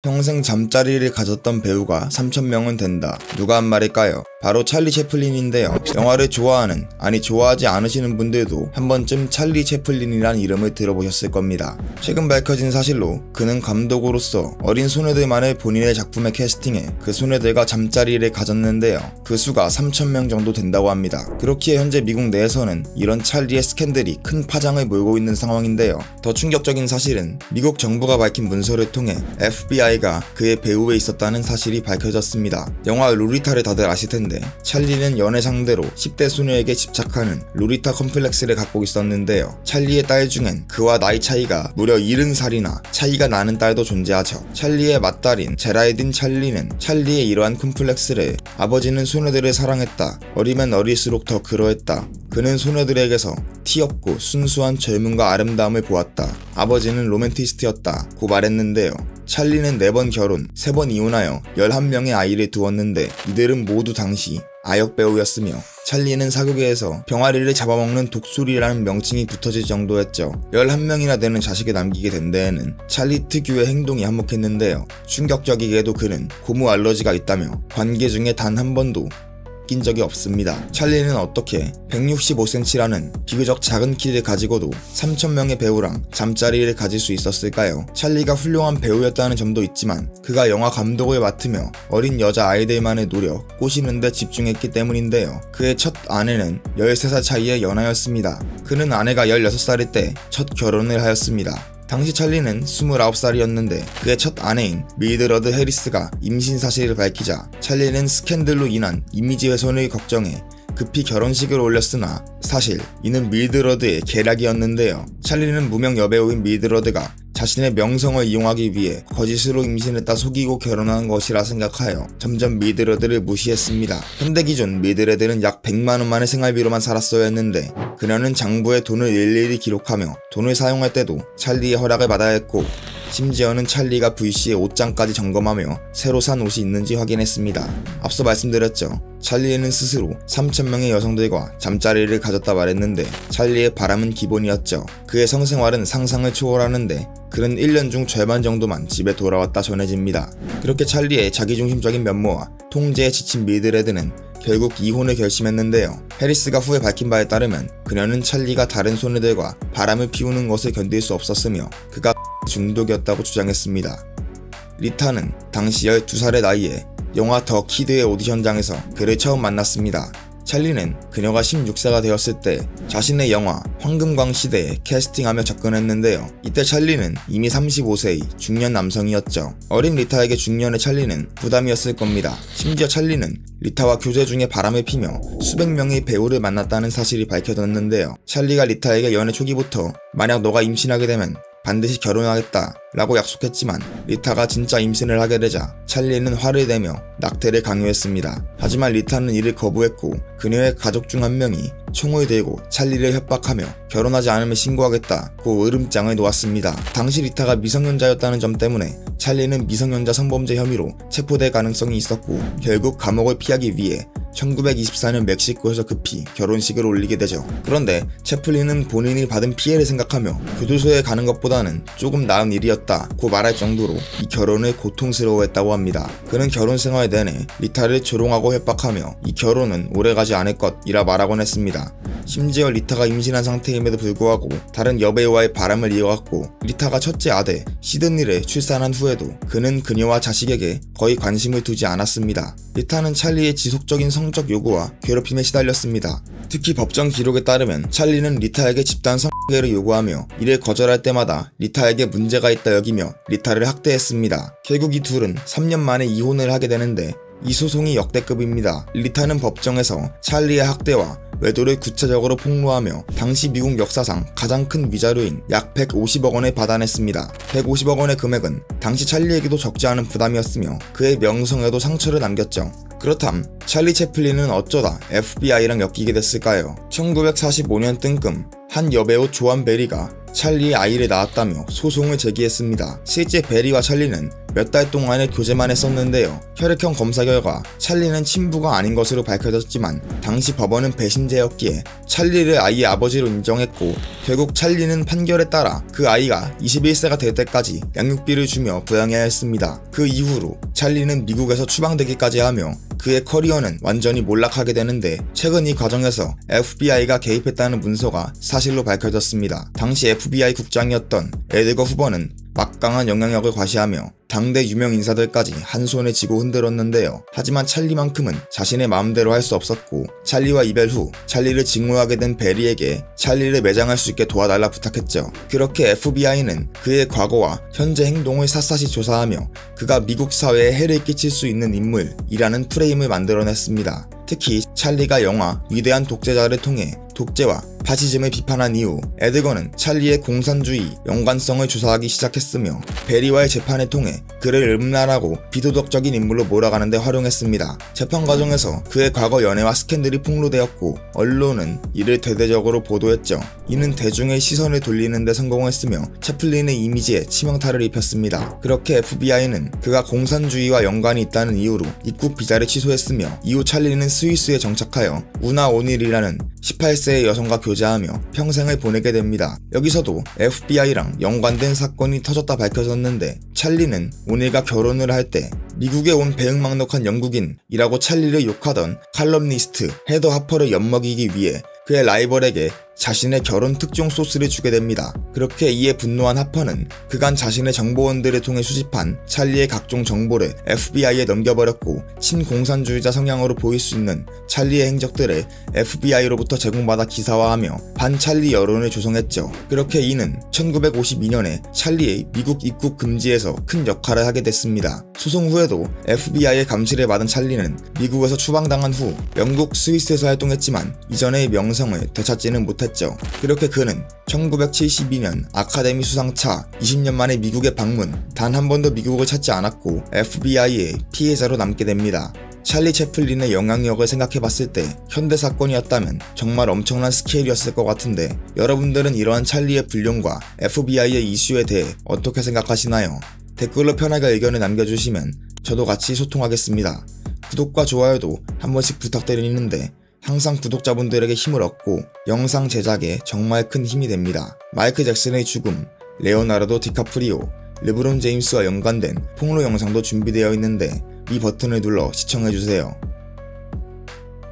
평생 잠자리를 가졌던 배우가 3,000명은 된다. 누가 한 말일까요? 바로 찰리 채플린인데요. 영화를 좋아하는, 아니 좋아하지 않으시는 분들도 한 번쯤 찰리 채플린이란 이름을 들어보셨을 겁니다. 최근 밝혀진 사실로 그는 감독으로서 어린 소녀들만을 본인의 작품에 캐스팅해 그 소녀들과 잠자리를 가졌는데요. 그 수가 3,000명 정도 된다고 합니다. 그렇기에 현재 미국 내에서는 이런 찰리의 스캔들이 큰 파장을 몰고 있는 상황인데요. 더 충격적인 사실은 미국 정부가 밝힌 문서를 통해 FBI가 그의 배후에 있었다는 사실이 밝혀졌습니다. 영화 로리타를 다들 아실 텐데 찰리는 연애 상대로 10대 소녀에게 집착하는 로리타 컴플렉스를 갖고 있었는데요. 찰리의 딸 중엔 그와 나이 차이가 무려 70살이나 차이가 나는 딸도 존재하죠. 찰리의 맏딸인 제라이딘 찰리는 찰리의 이러한 컴플렉스를 아버지는 소녀들을 사랑했다. 어리면 어릴수록 더 그러했다. 그는 소녀들에게서 티없고 순수한 젊음과 아름다움을 보았다. 아버지는 로맨티스트였다. 고 말했는데요. 찰리는 4번 결혼, 3번 이혼하여 11명의 아이를 두었는데 이들은 모두 당시 아역 배우였으며 찰리는 사극에서 병아리를 잡아먹는 독수리라는 명칭이 붙어질 정도였죠. 11명이나 되는 자식을 남기게 된 데에는 찰리 특유의 행동이 한몫했는데요. 충격적이게도 그는 고무 알러지가 있다며 관계 중에 단 한 번도 낀 적이 없습니다. 찰리는 어떻게 165cm라는 비교적 작은 키를 가지고도 3,000명의 배우랑 잠자리를 가질 수 있었을까요? 찰리가 훌륭한 배우였다는 점도 있지만 그가 영화 감독을 맡으며 어린 여자 아이들만을 노려 꼬시는 데 집중했기 때문인데요. 그의 첫 아내는 13살 차이의 연하였습니다. 그는 아내가 16살일 때 첫 결혼을 하였습니다. 당시 찰리는 29살이었는데 그의 첫 아내인 밀드러드 해리스가 임신 사실을 밝히자 찰리는 스캔들로 인한 이미지 훼손을 걱정해 급히 결혼식을 올렸으나 사실 이는 밀드러드의 계략이었는데요. 찰리는 무명 여배우인 밀드러드가 자신의 명성을 이용하기 위해 거짓으로 임신했다 속이고 결혼한 것이라 생각하여 점점 밀드러드를 무시했습니다. 현대 기준 밀드러드는 약 100만원만의 생활비로만 살았어야 했는데 그녀는 장부에 돈을 일일이 기록하며 돈을 사용할 때도 찰리의 허락을 받아야 했고 심지어는 찰리가 VC의 옷장까지 점검하며 새로 산 옷이 있는지 확인했습니다. 앞서 말씀드렸죠. 찰리는 스스로 3,000명의 여성들과 잠자리를 가졌다 말했는데 찰리의 바람은 기본이었죠. 그의 성생활은 상상을 초월하는데 그는 1년 중 절반 정도만 집에 돌아왔다 전해집니다. 그렇게 찰리의 자기중심적인 면모와 통제에 지친 밀드레드는 결국 이혼을 결심했는데요. 해리스가 후에 밝힌 바에 따르면 그녀는 찰리가 다른 소녀들과 바람을 피우는 것을 견딜 수 없었으며 그가 중독이었다고 주장했습니다. 리타는 당시 12살의 나이에 영화 더 키드의 오디션장에서 그를 처음 만났습니다. 찰리는 그녀가 16세가 되었을 때 자신의 영화 황금광 시대에 캐스팅하며 접근했는데요. 이때 찰리는 이미 35세의 중년 남성이었죠. 어린 리타에게 중년의 찰리는 부담이었을 겁니다. 심지어 찰리는 리타와 교제 중에 바람을 피며 수백 명의 배우를 만났다는 사실이 밝혀졌는데요. 찰리가 리타에게 연애 초기부터 만약 너가 임신하게 되면 반드시 결혼하겠다 라고 약속했지만 리타가 진짜 임신을 하게 되자 찰리는 화를 내며 낙태를 강요했습니다. 하지만 리타는 이를 거부했고 그녀의 가족 중 한 명이 총을 들고 찰리를 협박하며 결혼하지 않으면 신고하겠다고 으름장을 놓았습니다. 당시 리타가 미성년자였다는 점 때문에 찰리는 미성년자 성범죄 혐의로 체포될 가능성이 있었고 결국 감옥을 피하기 위해 1924년 멕시코에서 급히 결혼식을 올리게 되죠. 그런데 채플린은 본인이 받은 피해를 생각하며 교도소에 가는 것보다는 조금 나은 일이었다고 말할 정도로 이 결혼을 고통스러워했다고 합니다. 그는 결혼 생활 내내 리타를 조롱하고 협박하며 이 결혼은 오래가지 않을 것이라 말하곤 했습니다. 심지어 리타가 임신한 상태임에도 불구하고 다른 여배우와의 바람을 이어갔고 리타가 첫째 아들 시드니를 출산한 후에도 그는 그녀와 자식에게 거의 관심을 두지 않았습니다. 리타는 찰리의 지속적인 성적 요구와 괴롭힘에 시달렸습니다. 특히 법정 기록에 따르면 찰리는 리타에게 집단 성관계를 요구하며 이를 거절할 때마다 리타에게 문제가 있다 여기며 리타를 학대했습니다. 결국 이 둘은 3년 만에 이혼을 하게 되는데 이 소송이 역대급입니다. 리타는 법정에서 찰리의 학대와 외도를 구체적으로 폭로하며 당시 미국 역사상 가장 큰 위자료인 약 150억 원을 받아냈습니다. 150억 원의 금액은 당시 찰리에게도 적지 않은 부담이었으며 그의 명성에도 상처를 남겼죠. 그렇담 찰리 채플린은 어쩌다 FBI랑 엮이게 됐을까요? 1945년 뜬금 한 여배우 조안 베리가 찰리의 아이를 낳았다며 소송을 제기했습니다. 실제 베리와 찰리는 몇 달 동안의 교제만 했었는데요. 혈액형 검사 결과 찰리는 친부가 아닌 것으로 밝혀졌지만 당시 법원은 배신자였기에 찰리를 아이의 아버지로 인정했고, 결국 찰리는 판결에 따라 그 아이가 21세가 될 때까지 양육비를 주며 부양해야 했습니다. 그 이후로 찰리는 미국에서 추방되기까지 하며 그의 커리어는 완전히 몰락하게 되는데, 최근 이 과정에서 FBI가 개입했다는 문서가 사실로 밝혀졌습니다. 당시 FBI 국장이었던 에드거 후버는 막강한 영향력을 과시하며 당대 유명 인사들까지 한 손에 쥐고 흔들었는데요. 하지만 찰리만큼은 자신의 마음대로 할 수 없었고, 찰리와 이별 후 찰리를 직무하게 된 베리에게 찰리를 매장할 수 있게 도와달라 부탁했죠. 그렇게 FBI는 그의 과거와 현재 행동을 샅샅이 조사하며 그가 미국 사회에 해를 끼칠 수 있는 인물이라는 프레임을 만들어냈습니다. 특히 찰리가 영화 위대한 독재자를 통해 독재와 파시즘을 비판한 이후 에드거는 찰리의 공산주의 연관성을 조사하기 시작했으며, 베리와의 재판을 통해 그를 음란하고 비도덕적인 인물로 몰아가는 데 활용했습니다. 재판 과정에서 그의 과거 연애와 스캔들이 폭로되었고, 언론은 이를 대대적으로 보도했죠. 이는 대중의 시선을 돌리는 데 성공했으며 채플린의 이미지에 치명타를 입혔습니다. 그렇게 FBI는 그가 공산주의와 연관이 있다는 이유로 입국 비자를 취소했으며, 이후 찰리는 스위스에 정착하여 우나 오닐이라는 18세의 여성과 교제하며 평생을 보내게 됩니다. 여기서도 FBI랑 연관된 사건이 터졌다 밝혀졌는데, 찰리는 오닐과 결혼을 할 때 미국에 온 배은망덕한 영국인이라고 찰리를 욕하던 칼럼니스트 헤더 하퍼를 엿먹이기 위해 그의 라이벌에게 자신의 결혼 특종 소스를 주게 됩니다. 그렇게 이에 분노한 하퍼는 그간 자신의 정보원들을 통해 수집한 찰리의 각종 정보를 FBI에 넘겨버렸고, 친공산주의자 성향으로 보일 수 있는 찰리의 행적들을 FBI로부터 제공받아 기사화하며 반찰리 여론을 조성했죠. 그렇게 이는 1952년에 찰리의 미국 입국 금지에서 큰 역할을 하게 됐습니다. 소송 후에도 FBI의 감시를 받은 찰리는 미국에서 추방당한 후 영국, 스위스에서 활동했지만 이전의 명성을 되찾지는 못했죠. 그렇게 그는 1972년 아카데미 수상차 20년 만에 미국에 방문, 단 한 번도 미국을 찾지 않았고 FBI의 피해자로 남게 됩니다. 찰리 채플린의 영향력을 생각해봤을 때 현대 사건이었다면 정말 엄청난 스케일이었을 것 같은데, 여러분들은 이러한 찰리의 불륜과 FBI의 이슈에 대해 어떻게 생각하시나요? 댓글로 편하게 의견을 남겨주시면 저도 같이 소통하겠습니다. 구독과 좋아요도 한 번씩 부탁드리는데 항상 구독자분들에게 힘을 얻고 영상 제작에 정말 큰 힘이 됩니다. 마이클 잭슨의 죽음, 레오나르도 디카프리오, 르브론 제임스와 연관된 폭로 영상도 준비되어 있는데 이 버튼을 눌러 시청해주세요.